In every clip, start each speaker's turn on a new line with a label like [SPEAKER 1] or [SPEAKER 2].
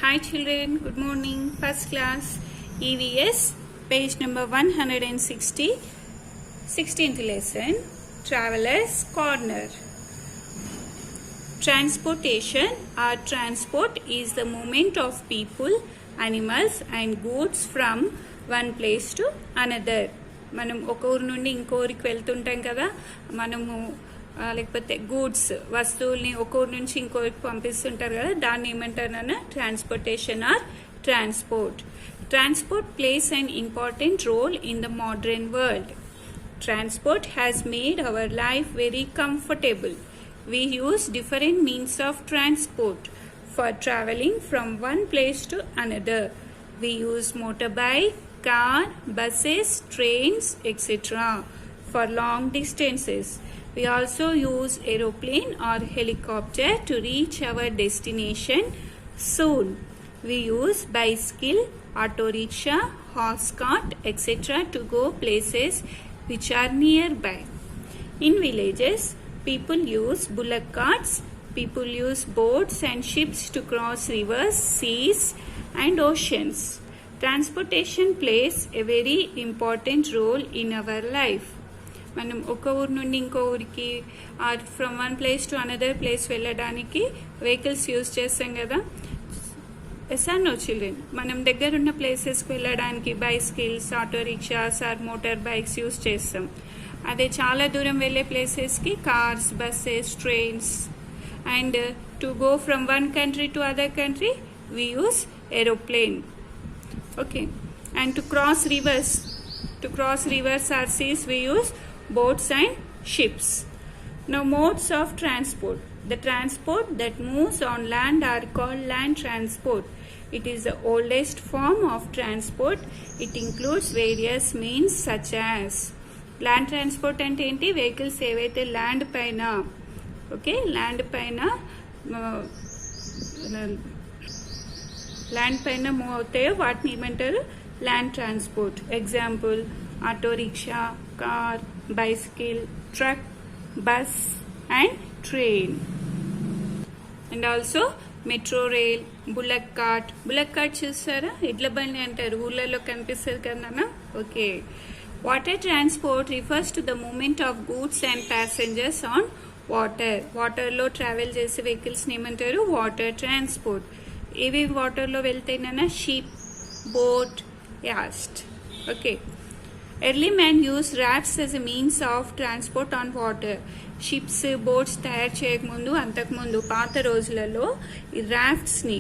[SPEAKER 1] Hi children, good morning. First class EVS, page number 160, 16th lesson, Traveler's Corner. Transportation or transport is the movement of people, animals and goods from one place to another. మనం ఒక ఊరు నుండి ఇంకో ఊరికి వెళ్తుంటాం కదా, మనము లేకపోతే గూడ్స్ వస్తువుల్ని ఒక ఊరు నుంచి ఇంకో ఊరికి పంపిస్తుంటారు కదా, దాన్ని ఏమంటారన్నా transportation or transport. Transport plays an important role in the modern world. Transport has made our life very comfortable. We use different means of transport for traveling from one place to another. We use motorbike, car, buses, trains, etc. for long distances. We also use aeroplane or helicopter to reach our destination soon. We use bicycle, auto rickshaw, horse cart, etc. to go places which are nearby. In villages, people use bullock carts. People use boats and ships to cross rivers, seas and oceans. Transportation plays a very important role in our life. మనం ఒక ఊరు నుండి ఇంకో ఊరికి from one place to another place వెళ్ళడానికి vehicles use చేస్తాం కదా. Yes or no children? మనం దగ్గరున్న ప్లేసెస్కి వెళ్ళడానికి bicycles, auto rickshaws or motor bikes use చేస్తాం. అదే చాలా దూరం వెళ్ళే ప్లేసెస్కి cars, buses, trains. And to go from one country to other country we use aeroplane. Okay. And to cross rivers or seas we use boats and ships. Now modes of transport. The transport that moves on land are called land transport. It is the oldest form of transport. It includes various means such as land transport అంటే ఏంటి? Vehicles ఏవైతే land పైన move అవుతాయో వాటిని ఏమంటారు? Land transport. Example auto rickshaw, car, bicycle, truck, bus and train. And also metro rail, bullock cart చూస్తారా? ఎడ్ల బండి అంటారు, ఊళ్ళలో కనిపిస్తుంది కదా. Okay. Water transport refers to the movement of goods and passengers on వాటర్లో ట్రావెల్ చేసే వెహికల్స్ని ఏమంటారు? Water transport. ఏవేవి వాటర్లో వెళ్తాయినా? Ship, boat, yacht. Okay. Early man used rafts as a means of transport on water. Ships, boats తయారు చేయకముందు, అంతకుముందు పాత రోజులలో ఈ రాఫ్ట్స్ని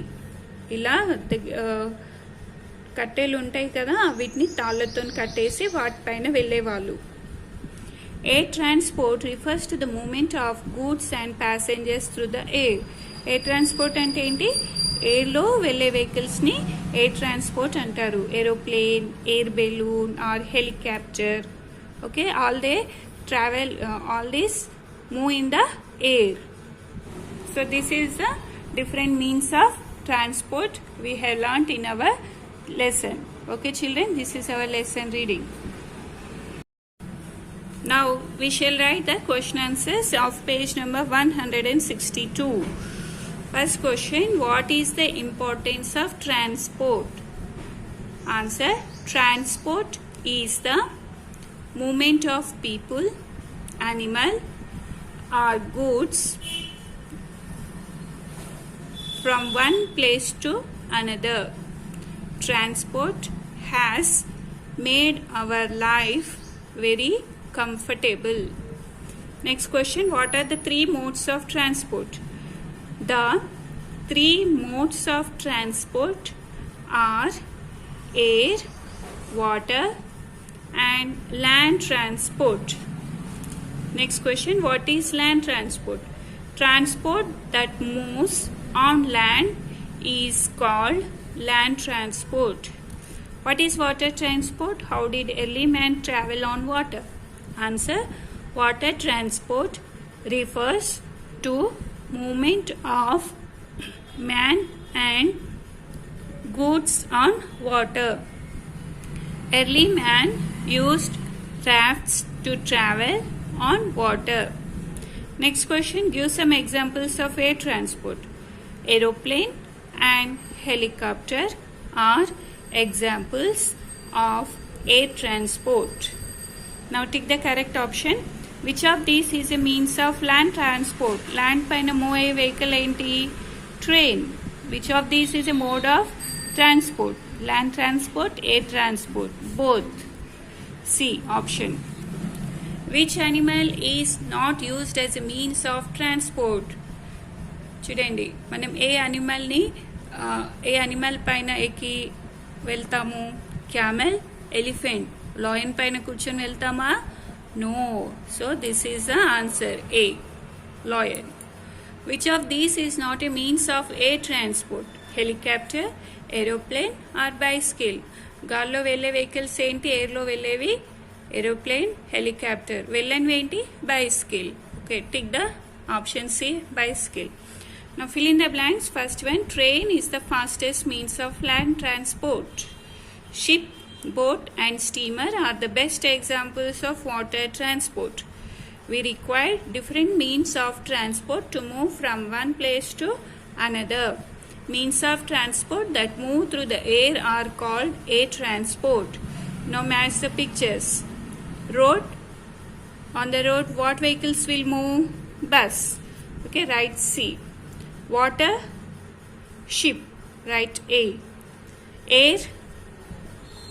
[SPEAKER 1] ఇలా కట్టెలు ఉంటాయి కదా, వీటిని తాళ్లతో కట్టేసి వాటిపైన వెళ్ళేవాళ్ళు. Air transport refers to the movement of goods and passengers through the air. Air transport అంటే ఏంటి? ఎయిర్లో వెళ్ళే వెహికల్స్ని ఎయిర్ ట్రాన్స్పోర్ట్ అంటారు. Aeroplane, air balloon or helicopter. Okay. All these move in the air. So this is the different means of transport we have learned in our lesson. Okay children, this is our lesson reading. Now we shall write the question answers of page number 162. First question, what is the importance of transport? Answer, transport is the movement of people, animal or goods from one place to another. Transport has made our life very comfortable. Next question, what are the three modes of transport? The three modes of transport are air, water and land transport. Next question, what is land transport? Transport that moves on land is called land transport. What is water transport? How did early man travel on water? Answer, water transport refers to movement of man and goods on water. Early man used rafts to travel on water. Next question, give some examples of air transport. Aeroplane and helicopter are examples of air transport. Now tick the correct option. Which of these is a means of land transport? Land paina move aye vehicle enti? Train. Which of these is a mode of transport? Land transport, air transport, both. C option. Which animal is not used as a means of transport? చూడండి, మనం ఏ animal పైన ఎక్కి వెళ్తాము? Camel, elephant, lion పైన కూర్చొని వెళ్తామా? No. So this is the answer A, lion. Which of these is not a means of air transport? Helicopter, aeroplane or bicycle. గాల్లో వెళ్ళే వెహికల్స్ ఏంటి? ఎయిర్లో వెళ్ళేవి ఏరోప్లేన్, హెలికాప్టర్. వెళ్ళనివి ఏంటి? Bicycle. Okay, tick the option C, bicycle. Now fill in the blanks. First one, train is the fastest means of land transport. Ship, boat and steamer are the best examples of water transport. We require different means of transport to move from one place to another. Means of transport that move through the air are called air transport. Now match the pictures. Road. On the road, what vehicles will move? Bus. Okay, write C. Water, ship, write A. Air,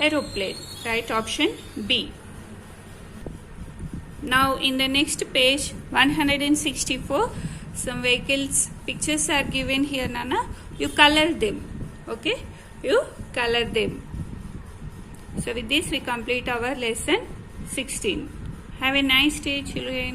[SPEAKER 1] aeroplane, write option B. Now in the next page 164, some vehicles pictures are given here, Nana. You color them. Okay, you color them. So with this we complete our lesson 16. Have a nice day, children.